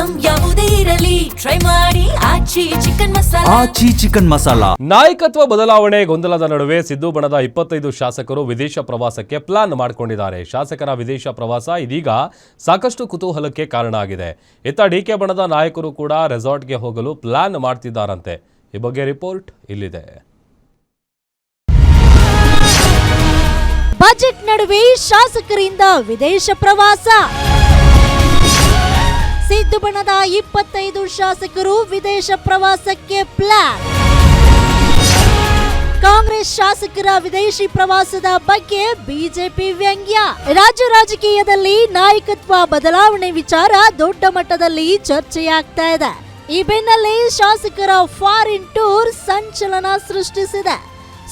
Item ಯಾವುದೇ ಇರಲಿ try ಮಾಡಿ ಆಚಿ ಚಿಕನ್ ಮಸಾಲಾ. ನಾಯಕತ್ವ ಬದಲಾವಣೆ ಗೊಂದಲದ ನಡುವೆ ಸಿದ್ದು ಬಣದ 25 ಶಾಸಕರು ವಿದೇಶ ಪ್ರವಾಸಕ್ಕೆ ಪ್ಲಾನ್ ಮಾಡಿಕೊಂಡಿದ್ದಾರೆ. ಶಾಸಕರ ವಿದೇಶ ಪ್ರವಾಸ ಇದೀಗ ಸಾಕಷ್ಟು ಕುತೂಹಲಕ್ಕೆ ಕಾರಣ ಆಗಿದೆ. ಇತ್ತ ಡಿಕೆ ಬಣದ ನಾಯಕರು ಕೂಡ ರೆಸಾರ್ಟ್ಗೆ ಹೋಗಲು ಪ್ಲಾನ್ ಮಾಡ್ತಿದ್ದಾರಂತೆ. ಈ ಬಗ್ಗೆ ರಿಪೋರ್ಟ್ ಇಲ್ಲಿದೆ. ಬಜೆಟ್ ನಡುವೆ ಶಾಸಕರಿಂದ ವಿದೇಶ ಪ್ರವಾಸ. ಸಿದ್ದು ಬಣದ 25 ಶಾಸಕರು ವಿದೇಶ ಪ್ರವಾಸಕ್ಕೆ ಪ್ಲಾನ್. ಕಾಂಗ್ರೆಸ್ ಶಾಸಕರ ವಿದೇಶಿ ಪ್ರವಾಸದ ಬಗ್ಗೆ ಬಿಜೆಪಿ ವ್ಯಂಗ್ಯ. ರಾಜ್ಯ ರಾಜಕೀಯದಲ್ಲಿ ನಾಯಕತ್ವ ಬದಲಾವಣೆ ವಿಚಾರ ದೊಡ್ಡ ಮಟ್ಟದಲ್ಲಿ ಚರ್ಚೆಯಾಗ್ತಾ ಇದೆ. ಈ ಬೆನ್ನಲ್ಲೇ ಶಾಸಕರ ಫಾರಿನ್ ಟೂರ್ ಸಂಚಲನ ಸೃಷ್ಟಿಸಿದೆ.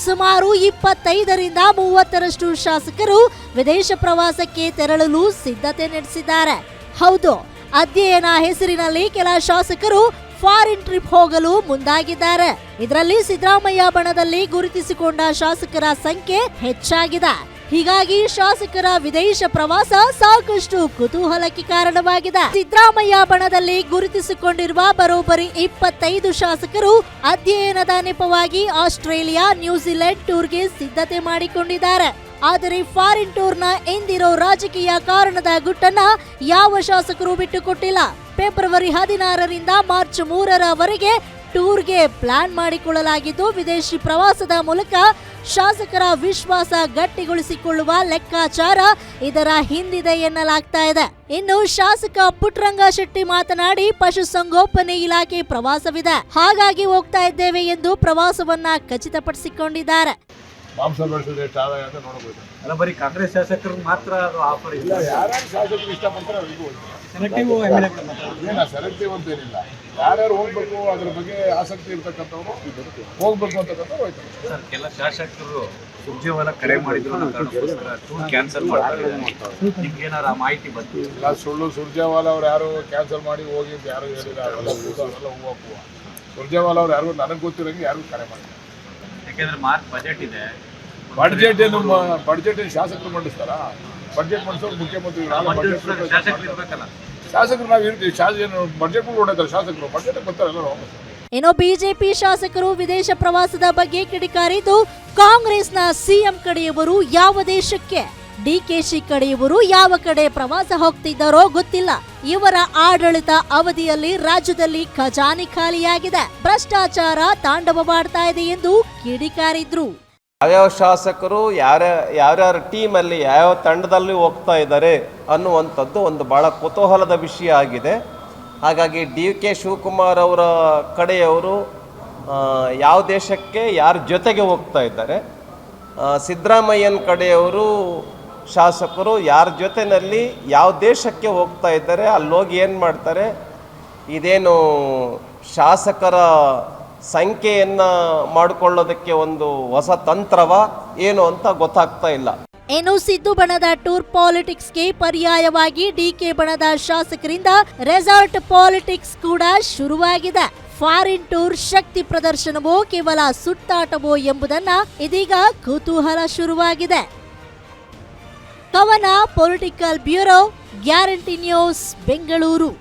ಸುಮಾರು 25ರಿಂದ 30ರಷ್ಟು ಶಾಸಕರು ವಿದೇಶ ಪ್ರವಾಸಕ್ಕೆ ತೆರಳಲು ಸಿದ್ಧತೆ ನಡೆಸಿದ್ದಾರೆ. ಹೌದು, ಅಧ್ಯಯನ ಹೆಸರಿನಲ್ಲಿ ಕೆಲ ಶಾಸಕರು ಫಾರಿನ್ ಟ್ರಿಪ್ ಹೋಗಲು ಮುಂದಾಗಿದ್ದಾರೆ. ಇದರಲ್ಲಿ ಸಿದ್ದರಾಮಯ್ಯ ಬಣದಲ್ಲಿ ಗುರುತಿಸಿಕೊಂಡ ಶಾಸಕರ ಸಂಖ್ಯೆ ಹೆಚ್ಚಾಗಿದೆ. ಹೀಗಾಗಿ ಶಾಸಕರ ವಿದೇಶ ಪ್ರವಾಸ ಸಾಕಷ್ಟು ಕುತೂಹಲಕ್ಕೆ ಕಾರಣವಾಗಿದೆ. ಸಿದ್ದರಾಮಯ್ಯ ಬಣದಲ್ಲಿ ಗುರುತಿಸಿಕೊಂಡಿರುವ ಬರೋಬ್ಬರಿ 25 ಶಾಸಕರು ಅಧ್ಯಯನದ ನೆಪವಾಗಿ ಆಸ್ಟ್ರೇಲಿಯಾ, ನ್ಯೂಜಿಲೆಂಡ್ ಟೂರ್ಗೆ ಸಿದ್ಧತೆ ಮಾಡಿಕೊಂಡಿದ್ದಾರೆ. ಆದರೆ ಫಾರಿನ್ ಟೂರ್ನ ಎಂದಿರೋ ರಾಜಕೀಯ ಕಾರಣದ ಗುಟ್ಟನ್ನ ಯಾವ ಶಾಸಕರು ಬಿಟ್ಟುಕೊಟ್ಟಿಲ್ಲ. ಫೆಬ್ರವರಿ 16ರಿಂದ ಮಾರ್ಚ್ 3ರವರೆಗೆ ಟೂರ್ಗೆ ಪ್ಲಾನ್ ಮಾಡಿಕೊಳ್ಳಲಾಗಿದ್ದು, ವಿದೇಶಿ ಪ್ರವಾಸದ ಮೂಲಕ ಶಾಸಕರ ವಿಶ್ವಾಸ ಗಟ್ಟಿಗೊಳಿಸಿಕೊಳ್ಳುವ ಲೆಕ್ಕಾಚಾರ ಇದರ ಹಿಂದಿದೆ ಎನ್ನಲಾಗ್ತಾ ಇದೆ. ಇನ್ನು ಶಾಸಕ ಪುಟ್ಟರಂಗ ಶೆಟ್ಟಿ ಮಾತನಾಡಿ, ಪಶುಸಂಗೋಪನೆ ಇಲಾಖೆ ಪ್ರವಾಸವಿದೆ, ಹಾಗಾಗಿ ಹೋಗ್ತಾ ಇದ್ದೇವೆ ಎಂದು ಪ್ರವಾಸವನ್ನ ಖಚಿತಪಡಿಸಿಕೊಂಡಿದ್ದಾರೆ. ಮಾಂಸ ಬೆಳೆಸಿದ್ರೆ ಎಷ್ಟು ಆದಾಯ ಅಂತ ನೋಡಬಹುದು. ಅಲ್ಲ, ಬರೀ ಕಾಂಗ್ರೆಸ್ ಶಾಸಕರಿಗೆ ಮಾತ್ರ ಅದು ಆಫರ್ ಇಲ್ಲ. ಯಾರ್ಯಾರು ಶಾಸಕರು ಇಷ್ಟಪಡ್ತಾರೆ ಅವರಿಗೂ ಸೆಲೆಕ್ಟಿವ್ ಅಂತ ಏನಿಲ್ಲ. ಯಾರ್ಯಾರು ಹೋಗ್ಬೇಕು ಅದ್ರ ಬಗ್ಗೆ ಆಸಕ್ತಿ ಇರ್ತಕ್ಕಂಥವ್ರು ಹೋಗ್ಬೇಕು ಅಂತಕ್ಕಂಥ ಹೋಯ್ತಾರೆ. ಸರ್, ಕೆಲ ಶಾಸಕರು ಸುರ್ಜೇವಾಲಾ ಕರೆ ಮಾಡಿದ್ರು ಟೂರ್ ಕ್ಯಾನ್ಸಲ್ ಮಾಡ್ತಾರೆ. ನಿಮ್ಗೆ ಏನಾರ ಮಾಹಿತಿ ಬಂದಿಲ್ಲ? ಸುಳ್ಳು. ಸುರ್ಜೇವಾಲಾ ಅವ್ರು ಯಾರು ಕ್ಯಾನ್ಸಲ್ ಮಾಡಿ ಹೋಗಿ ಅಂತ ಯಾರು ಹೇಳಿಲ್ಲ. ಅವೆಲ್ಲ ಹೂವು. ಸುರ್ಜೇವಾಲಾ ಅವ್ರು ಯಾರು ನನಗೆ ಗೊತ್ತಿರೋಂಗೆ ಯಾರು ಕರೆ ಮಾಡಿಲ್ಲ. ಯಾಕೆಂದ್ರೆ ಮಾರ್ಚ್ ಬಜೆಟ್ ಇದೆ. ಬಡ್ಜೆಟ್ ಶಾಸಕರು ಮಂಡಿಸ್ತಾರ? ಬಡ್ಜೆಟ್ ಮಂಡಿಸೋರು ಮುಖ್ಯಮಂತ್ರಿ. ಶಾಸಕರು ನಾವು ಇರ್ತೀವಿ. ಬಡ್ಜೆಟ್ ಹೊಡೆತಾರೆ ಶಾಸಕರು. ಬಡ್ಜೆಟ್ ಬರ್ತಾರೆ ಎಲ್ಲರೂ. ಏನೋ ಬಿಜೆಪಿ ಶಾಸಕರು ವಿದೇಶ ಪ್ರವಾಸದ ಬಗ್ಗೆ ಕಿಡಿಕಾರಿದ್ದು, ಕಾಂಗ್ರೆಸ್ನ ಸಿಎಂ ಕಡೆಯವರು ಯಾವ ದೇಶಕ್ಕೆ, ಡಿಕೆಶಿ ಕಡೆಯವರು ಯಾವ ಕಡೆ ಪ್ರವಾಸ ಹೋಗ್ತಿದ್ದಾರೋ ಗೊತ್ತಿಲ್ಲ. ಇವರ ಆಡಳಿತ ಅವಧಿಯಲ್ಲಿ ರಾಜ್ಯದಲ್ಲಿ ಖಜಾನೆ ಖಾಲಿಯಾಗಿದೆ, ಭ್ರಷ್ಟಾಚಾರ ತಾಂಡವವಾಡ್ತಾ ಇದೆ ಎಂದು ಕಿಡಿಕಾರಿದ್ರು. ಯಾವ್ಯಾವ ಶಾಸಕರು ಯಾರ್ಯಾರ ಟೀಮಲ್ಲಿ ಯಾವ ತಂಡದಲ್ಲಿ ಹೋಗ್ತಾ ಇದ್ದಾರೆ ಅನ್ನುವಂಥದ್ದು ಒಂದು ಭಾಳ ಕುತೂಹಲದ ವಿಷಯ ಆಗಿದೆ. ಹಾಗಾಗಿ ಡಿ.ಕೆ. ಶಿವಕುಮಾರ್ ಅವರ ಕಡೆಯವರು ಯಾವ ದೇಶಕ್ಕೆ ಯಾರ ಜೊತೆಗೆ ಹೋಗ್ತಾ ಇದ್ದಾರೆ, ಸಿದ್ದರಾಮಯ್ಯನ ಕಡೆಯವರು ಶಾಸಕರು ಯಾರ ಜೊತೆಯಲ್ಲಿ ಯಾವ ದೇಶಕ್ಕೆ ಹೋಗ್ತಾ ಇದ್ದಾರೆ, ಅಲ್ಲೋಗಿ ಏನು ಮಾಡ್ತಾರೆ, ಇದೇನು ಶಾಸಕರ ಸಂಖ್ಯೆಯನ್ನು ಮಾಡಿಕೊಳ್ಳೋದಕ್ಕೆ ಒಂದು ಹೊಸ ತಂತ್ರವ ಏನು ಅಂತ ಗೊತ್ತಾಗ್ತಾ ಇಲ್ಲ. ಏನು ಸಿದ್ದು ಬಣದ ಟೂರ್ ಪಾಲಿಟಿಕ್ಸ್ಗೆ ಪರ್ಯಾಯವಾಗಿ ಡಿಕೆ ಬಣದ ಶಾಸಕರಿಂದ ರೆಸಾರ್ಟ್ ಪಾಲಿಟಿಕ್ಸ್ ಕೂಡ ಶುರುವಾಗಿದೆ. ಫಾರಿನ್ ಟೂರ್ ಶಕ್ತಿ ಪ್ರದರ್ಶನವೋ ಕೇವಲ ಸುತ್ತಾಟವೋ ಎಂಬುದನ್ನ ಇದೀಗ ಕುತೂಹಲ ಶುರುವಾಗಿದೆ. ಕವನ, political bureau, guarantee news, Bengaluru.